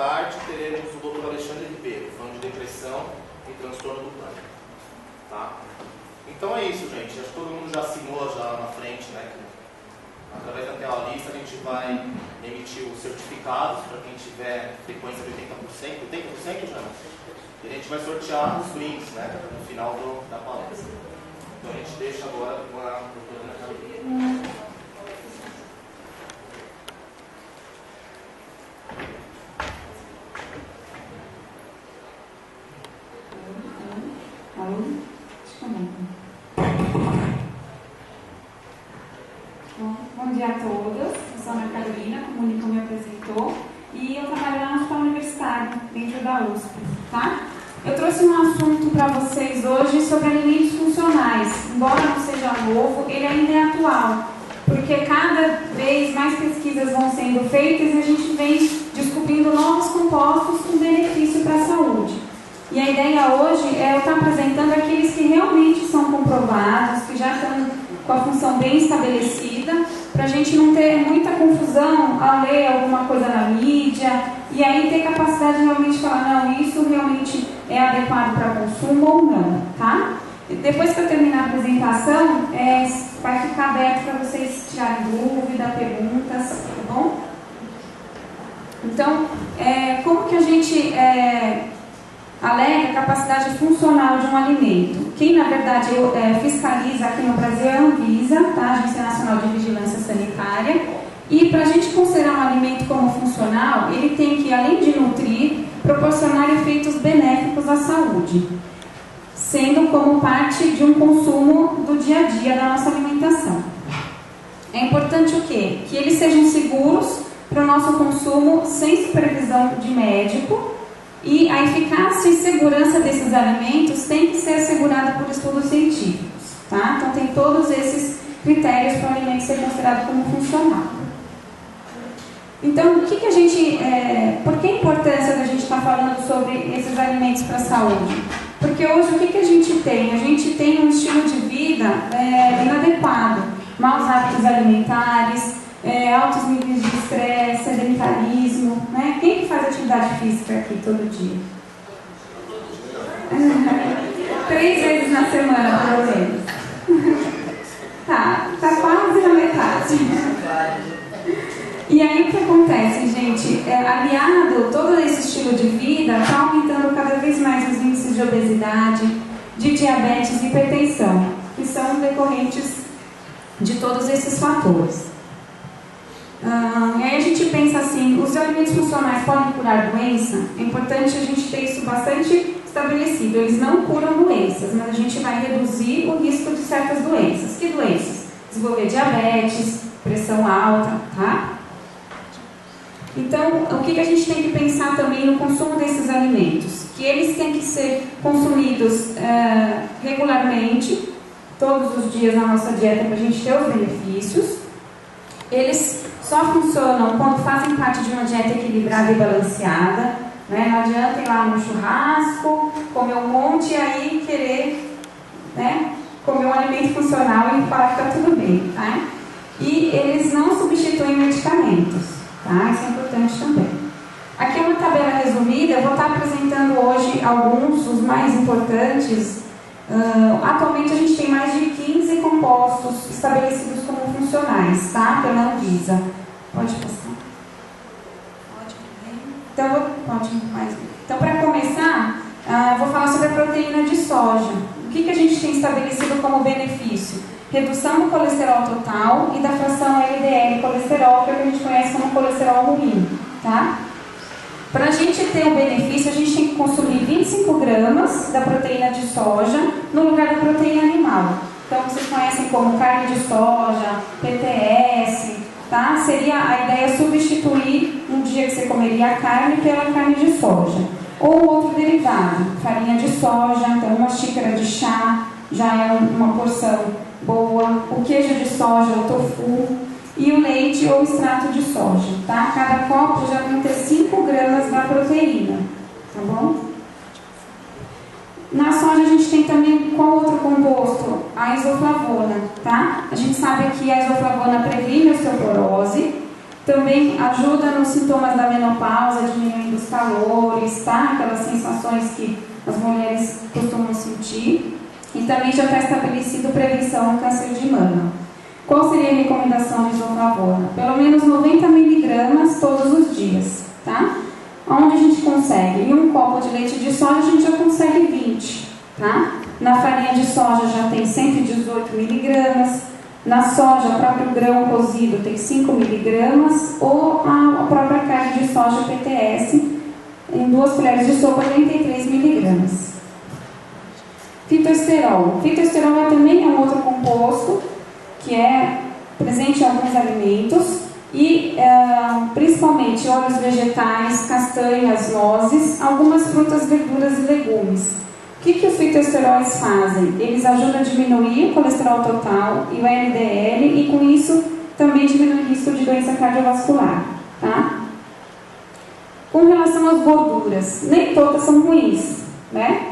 tarde teremos o Dr. Alexandre Ribeiro, falando de depressão e transtorno do pânico. Tá? Então é isso, gente. Acho que todo mundo já simula já na frente, né? Que através da tela lista a gente vai emitir os certificados para quem tiver frequência de 80%, 80% já? E a gente vai sortear os brindes, né? No final da palestra. Então a gente deixa agora com a doutora Ana Carolina. Bom dia a todos, eu sou a Ana Carolina, como o Nico me apresentou, e eu trabalho lá no Hospital Universitário, dentro da USP, tá? Eu trouxe um assunto para vocês hoje sobre alimentos funcionais. Embora não seja novo, ele ainda é atual, porque cada vez mais pesquisas vão sendo feitas e a gente vem descobrindo novos compostos com benefício para a saúde. E a ideia hoje é eu estar apresentando aqueles que realmente são comprovados, que já estão com a função bem estabelecida, para a gente não ter muita confusão ao ler alguma coisa na mídia e aí ter capacidade de realmente falar, não, isso realmente é adequado para consumo ou não, tá? E depois que eu terminar a apresentação, vai ficar aberto para vocês tirarem dúvida, perguntas, tá bom? Então, como que a gente alega a capacidade funcional de um alimento? Quem, na verdade, fiscaliza aqui no Brasil é a Anvisa, tá? A Agência Nacional de Vigilância Sanitária. E para a gente considerar um alimento como funcional, ele tem que, além de nutrir, proporcionar efeitos benéficos à saúde, sendo como parte de um consumo do dia a dia da nossa alimentação. É importante o quê? Que eles sejam seguros para o nosso consumo sem supervisão de médico, e a eficácia e segurança desses alimentos tem que ser assegurada por estudos científicos, tá? Então tem todos esses critérios para o alimento ser considerado como funcional. Então, por que a importância da gente estar falando sobre esses alimentos para a saúde? Porque hoje o que a gente tem? A gente tem um estilo de vida inadequado, maus hábitos alimentares, altos níveis de estresse, sedentarismo, né? Quem que faz atividade física aqui todo dia? 3 vezes na semana, pelo menos. tá quase na metade. E aí o que acontece, gente? Aliado todo esse estilo de vida, está aumentando cada vez mais os índices de obesidade, de diabetes e hipertensão, que são decorrentes de todos esses fatores. E aí a gente pensa assim, os alimentos funcionais podem curar doença? É importante a gente ter isso bastante estabelecido. Eles não curam doenças, mas a gente vai reduzir o risco de certas doenças. Que doenças? Desenvolver diabetes, pressão alta, tá? Então, o que a gente tem que pensar também no consumo desses alimentos? Que eles têm que ser consumidos regularmente, todos os dias na nossa dieta, para a gente ter os benefícios. Eles só funcionam quando fazem parte de uma dieta equilibrada e balanceada, né? Não adianta ir lá no churrasco, comer um monte e aí querer, né, comer um alimento funcional e falar que está tudo bem, tá? E eles não substituem medicamentos, tá? Isso é importante também. Aqui é uma tabela resumida, eu vou estar apresentando hoje alguns, os mais importantes. Atualmente a gente tem mais de 15 compostos estabelecidos como funcionais, tá? Pela Anvisa. Pode passar. Então, para começar, vou falar sobre a proteína de soja. O que a gente tem estabelecido como benefício? Redução do colesterol total e da fração LDL colesterol, que é o que a gente conhece como colesterol ruim, tá? Para a gente ter o benefício, a gente tem que consumir 25 gramas da proteína de soja no lugar da proteína animal. Então, vocês conhecem como carne de soja, PTS, tá? Seria a ideia substituir um dia que você comeria a carne pela carne de soja. Ou outro derivado, farinha de soja, então uma xícara de chá já é uma porção boa. O queijo de soja, o tofu. E o leite ou extrato de soja, tá? Cada copo já vai ter 5 gramas da proteína, tá bom? Na soja a gente tem também qual outro composto? A isoflavona, tá? A gente sabe que a isoflavona previne a osteoporose Também ajuda nos sintomas da menopausa, diminuindo os calores, tá? Aquelas sensações que as mulheres costumam sentir. E também já está estabelecido prevenção ao câncer de mama. Qual seria a recomendação de isoflavona? Pelo menos 90 miligramas todos os dias, tá? Onde a gente consegue? Em um copo de leite de soja a gente já consegue 20, tá? Na farinha de soja já tem 118 miligramas. Na soja, o próprio grão cozido tem 5 miligramas. Ou a própria carne de soja PTS, em 2 colheres de sopa, 33 miligramas. Fitoesterol. Fitoesterol também é um outro composto que é presente em alguns alimentos e principalmente óleos vegetais, castanhas, nozes, algumas frutas, verduras e legumes. O que os fitoesteróis fazem? Eles ajudam a diminuir o colesterol total e o LDL e com isso também diminui o risco de doença cardiovascular, tá? Com relação às gorduras, nem todas são ruins, né?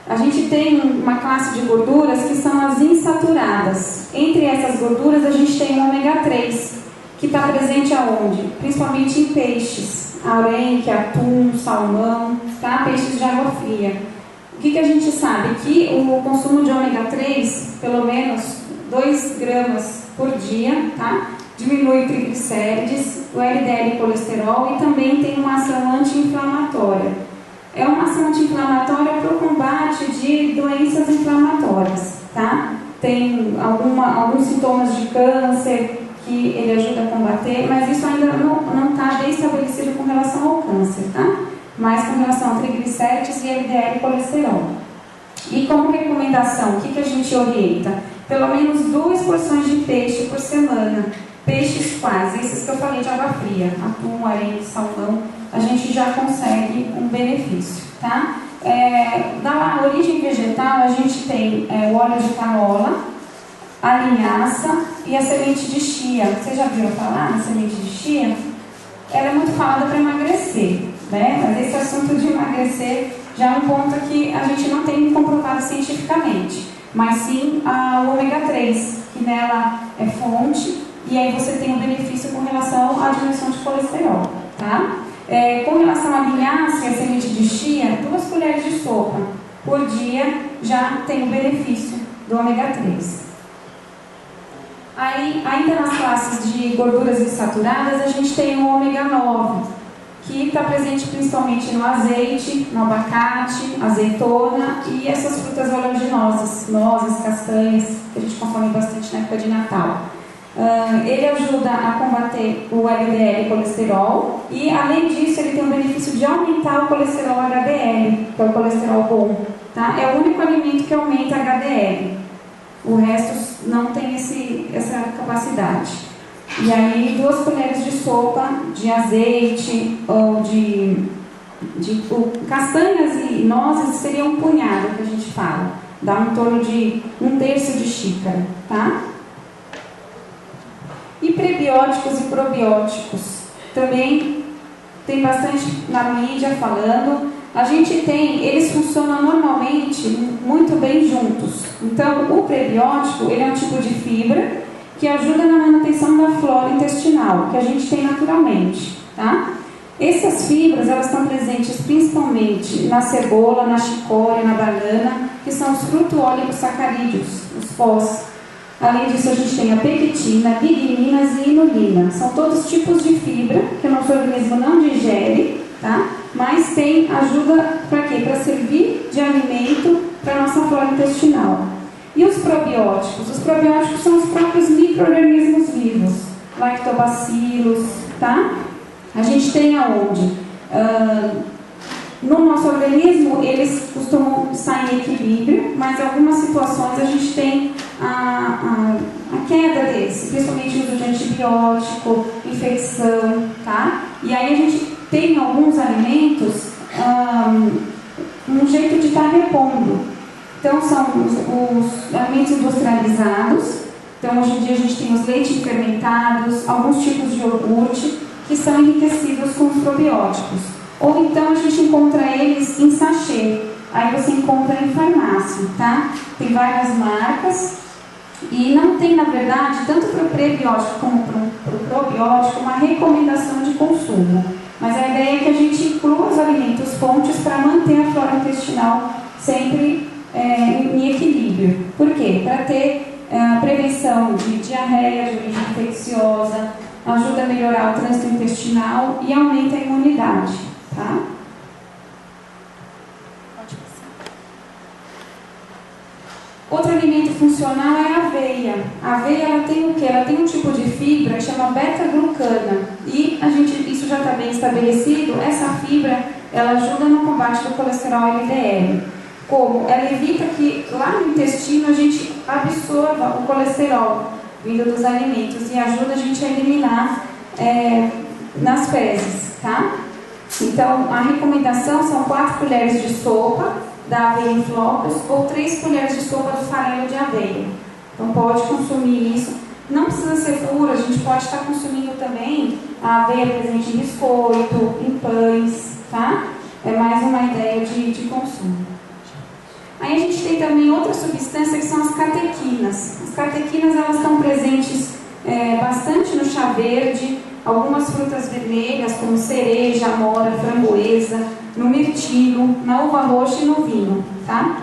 A gente tem uma classe de gorduras que são as insaturadas. Entre essas gorduras a gente tem o ômega 3, que está presente aonde? Principalmente em peixes, arenque, atum, salmão, tá? Peixes de água fria. O que a gente sabe? Que o consumo de ômega 3, pelo menos 2 gramas por dia, tá? Diminui triglicérides, o LDL e colesterol e também tem uma ação anti-inflamatória. É uma ação anti-inflamatória para o combate de doenças inflamatórias, tá? Tem alguns sintomas de câncer que ele ajuda a combater, mas isso ainda não está bem estabelecido com relação ao câncer, tá? Mas com relação a triglicérides e LDL e colesterol. E como recomendação, o que a gente orienta? Pelo menos 2 porções de peixe por semana. Peixes quais? Esses que eu falei de água fria, atum, arenque, salmão, a gente já consegue um benefício, tá? Da origem vegetal, a gente tem o óleo de canola, a linhaça e a semente de chia. Vocês já viram falar na semente de chia? Ela é muito falada para emagrecer, né? Mas esse assunto de emagrecer já é um ponto que a gente não tem comprovado cientificamente, mas sim o ômega 3, que nela é fonte, e aí você tem um benefício com relação à diminuição de colesterol, tá? Com relação à linhaça e à semente de chia, 2 colheres de sopa por dia já tem o benefício do ômega 3. Aí, ainda nas classes de gorduras insaturadas, a gente tem o ômega 9, que está presente principalmente no azeite, no abacate, azeitona e essas frutas oleaginosas, nozes, castanhas, que a gente consome bastante na época de Natal. Ele ajuda a combater o LDL e colesterol e, além disso, ele tem o benefício de aumentar o colesterol HDL, que é o colesterol bom, tá? É o único alimento que aumenta HDL. O resto não tem essa capacidade. E aí, 2 colheres de sopa de azeite ou de castanhas e nozes seria um punhado que a gente fala. Dá em torno de 1/3 de xícara, tá? E prebióticos e probióticos. Também tem bastante na mídia falando. A gente eles funcionam normalmente muito bem juntos. Então, o prebiótico, ele é um tipo de fibra que ajuda na manutenção da flora intestinal, que a gente tem naturalmente, tá? Essas fibras, elas estão presentes principalmente na cebola, na chicória, na banana, que são os fruto-oligosacarídeos, os FOS. Além disso, a gente tem a pectina, ligninas e inulina. São todos tipos de fibra que o nosso organismo não digere, tá? Mas ajuda para quê? Para servir de alimento para a nossa flora intestinal. E os probióticos? Os probióticos são os próprios micro-organismos vivos, lactobacilos, tá? A gente tem aonde? No nosso organismo, eles costumam estar em equilíbrio, mas em algumas situações a gente tem a queda deles, principalmente o uso de antibiótico, infecção, tá? E aí a gente tem alguns alimentos um jeito de estar repondo. Então, são os alimentos industrializados. Então, hoje em dia a gente tem os leites fermentados, alguns tipos de iogurte que são enriquecidos com os probióticos. Ou então a gente encontra eles em sachê. Aí você encontra em farmácia, tá? Tem várias marcas. E não tem, na verdade, tanto para o prebiótico como para o para o probiótico uma recomendação de consumo. Mas a ideia é que a gente inclua os alimentos fontes para manter a flora intestinal sempre em equilíbrio. Por quê? Para ter prevenção de diarreia, de origem infecciosa, ajuda a melhorar o trânsito intestinal e aumenta a imunidade. Tá? Outro alimento funcional é a aveia. A aveia ela tem o quê? Ela tem um tipo de fibra que chama beta-glucana. E isso já está bem estabelecido, essa fibra ela ajuda no combate do colesterol LDL. Como? Ela evita que lá no intestino a gente absorva o colesterol vindo dos alimentos e ajuda a gente a eliminar nas fezes, tá? Então, a recomendação são 4 colheres de sopa da aveia em flocos ou 3 colheres de sopa do farelo de aveia. Então, pode consumir isso. Não precisa ser pura, a gente pode estar consumindo também a aveia presente em biscoito, em pães, tá? É mais uma ideia de consumo. Aí a gente tem também outra substância que são as catequinas. As catequinas elas estão presentes bastante no chá verde, algumas frutas vermelhas como cereja, amora, framboesa, no mirtilo, na uva roxa e no vinho, tá?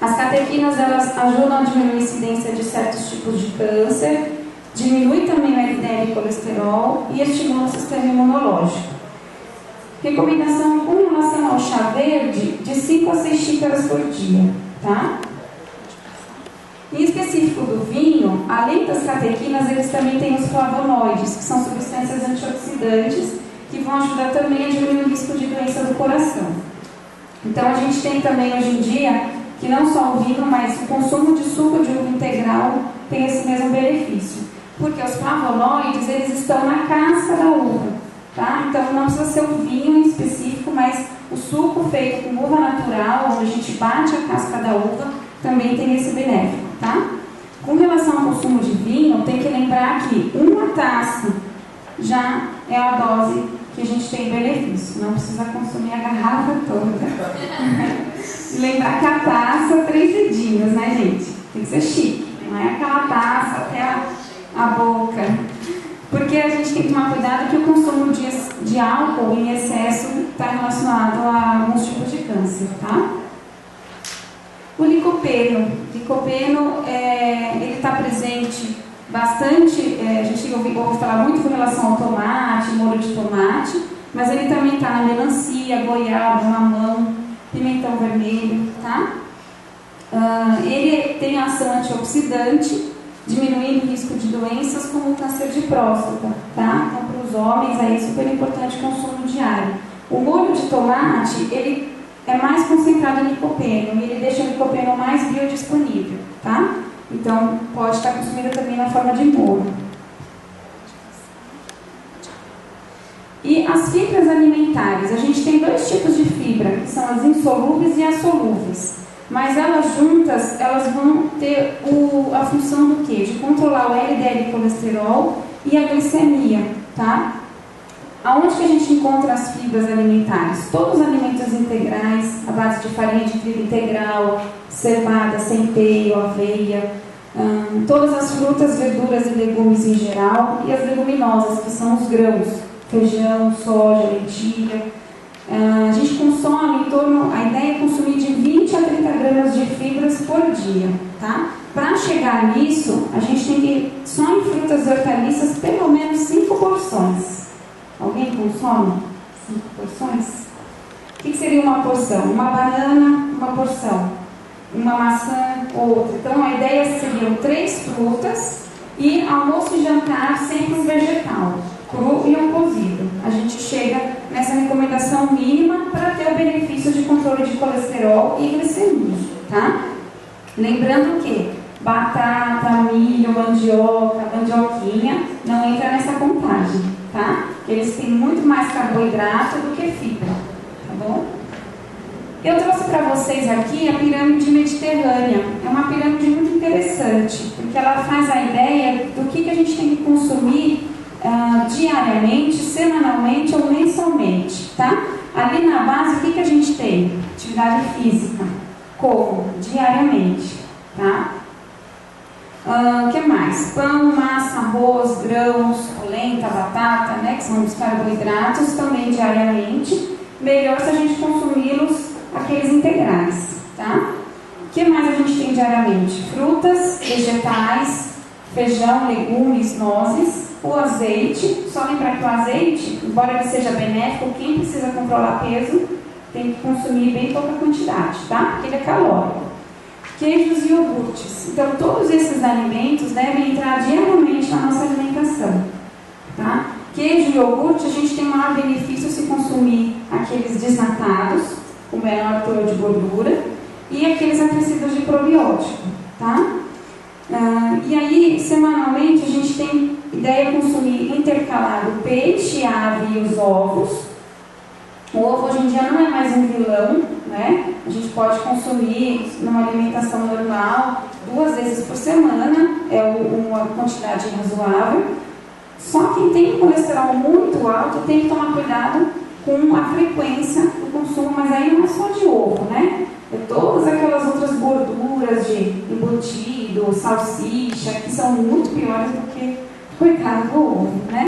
As catequinas elas ajudam a diminuir a incidência de certos tipos de câncer, diminui também o LDL e colesterol e estimula o sistema imunológico. Recomendação com relação ao chá verde, de 5 a 6 xícaras por dia, tá? Em específico do vinho, além das catequinas, eles também têm os flavonoides, que são substâncias antioxidantes, que vão ajudar também a diminuir o risco de doença do coração. Então, a gente tem também hoje em dia, que não só o vinho, mas o consumo de suco de uva integral tem esse mesmo benefício. Porque os flavonoides, eles estão na casca da uva. Tá? Então não precisa ser o vinho em específico, mas o suco feito com uva natural, onde a gente bate a casca da uva, também tem esse benéfico. Tá? Com relação ao consumo de vinho, tem que lembrar que uma taça já é a dose que a gente tem benefício. Não precisa consumir a garrafa toda. E lembrar que a taça, 3 dedinhos, né, gente? Tem que ser chique. Não é aquela taça até a boca. Porque a gente tem que tomar cuidado que o consumo de álcool em excesso está relacionado a alguns tipos de câncer, tá? O licopeno. Ele está presente bastante, a gente ouve falar muito com relação ao tomate, molho de tomate, mas ele também está na melancia, goiaba, mamão, pimentão vermelho, tá? Ele tem ação antioxidante, diminuindo o risco de doenças como o câncer de próstata, tá? Então, para os homens, aí é super importante o consumo diário. O molho de tomate, ele é mais concentrado em licopeno, e ele deixa o licopeno mais biodisponível, tá? Então, pode estar consumido também na forma de molho. E as fibras alimentares, a gente tem 2 tipos de fibra, que são as insolúveis e as solúveis. Mas elas juntas, elas vão ter a função do quê? De controlar o LDL e colesterol e a glicemia, tá? Aonde que a gente encontra as fibras alimentares? Todos os alimentos integrais, à base de farinha de trigo integral, cevada, centeio, aveia, todas as frutas, verduras e legumes em geral, e as leguminosas, que são os grãos, feijão, soja, lentilha. A gente consome a ideia é consumir de 20 a 30 gramas de fibras por dia, tá? Para chegar nisso, a gente tem que, só em frutas e hortaliças, pelo menos 5 porções. Alguém consome 5 porções? O que seria uma porção? Uma banana, uma porção. Uma maçã, outra. Então, a ideia seriam 3 frutas e almoço e jantar sempre um vegetal, cru e um cozido. A gente chega nessa recomendação mínima para ter o benefício de controle de colesterol e glicemia, tá? Lembrando que batata, milho, mandioquinha não entra nessa contagem, tá? Eles têm muito mais carboidrato do que fibra, tá bom? Eu trouxe para vocês aqui a pirâmide mediterrânea. É uma pirâmide muito interessante, porque ela faz a ideia do que a gente tem que consumir diariamente, semanalmente ou mensalmente, tá? Ali na base, o que a gente tem? Atividade física. Como? Diariamente, tá? Que mais? Pão, massa, arroz, grãos, polenta, batata, né, que são os carboidratos, também diariamente. Melhor se a gente consumi-los aqueles integrais, tá? O que mais a gente tem diariamente? Frutas, vegetais, feijão, legumes, nozes, o azeite. Só lembrar que o azeite, embora ele seja benéfico, quem precisa controlar peso tem que consumir bem pouca quantidade, tá? Porque ele é calórico. Queijos e iogurtes. Então, todos esses alimentos devem entrar diariamente na nossa alimentação, tá? Queijo e iogurte, a gente tem maior benefício se consumir aqueles desnatados, com menor teor de gordura, e aqueles acrescidos de probiótico, tá? E aí, semanalmente, a gente tem ideia de consumir intercalado peixe, ave e os ovos. O ovo hoje em dia não é mais um vilão, né? A gente pode consumir numa alimentação normal 2 vezes por semana, é uma quantidade razoável. Só quem tem colesterol muito alto tem que tomar cuidado com a frequência do consumo, mas aí não é só de ovo, né? É todas aquelas outras gorduras de embutido, salsicha, que são muito piores do que, coitado do ovo, né?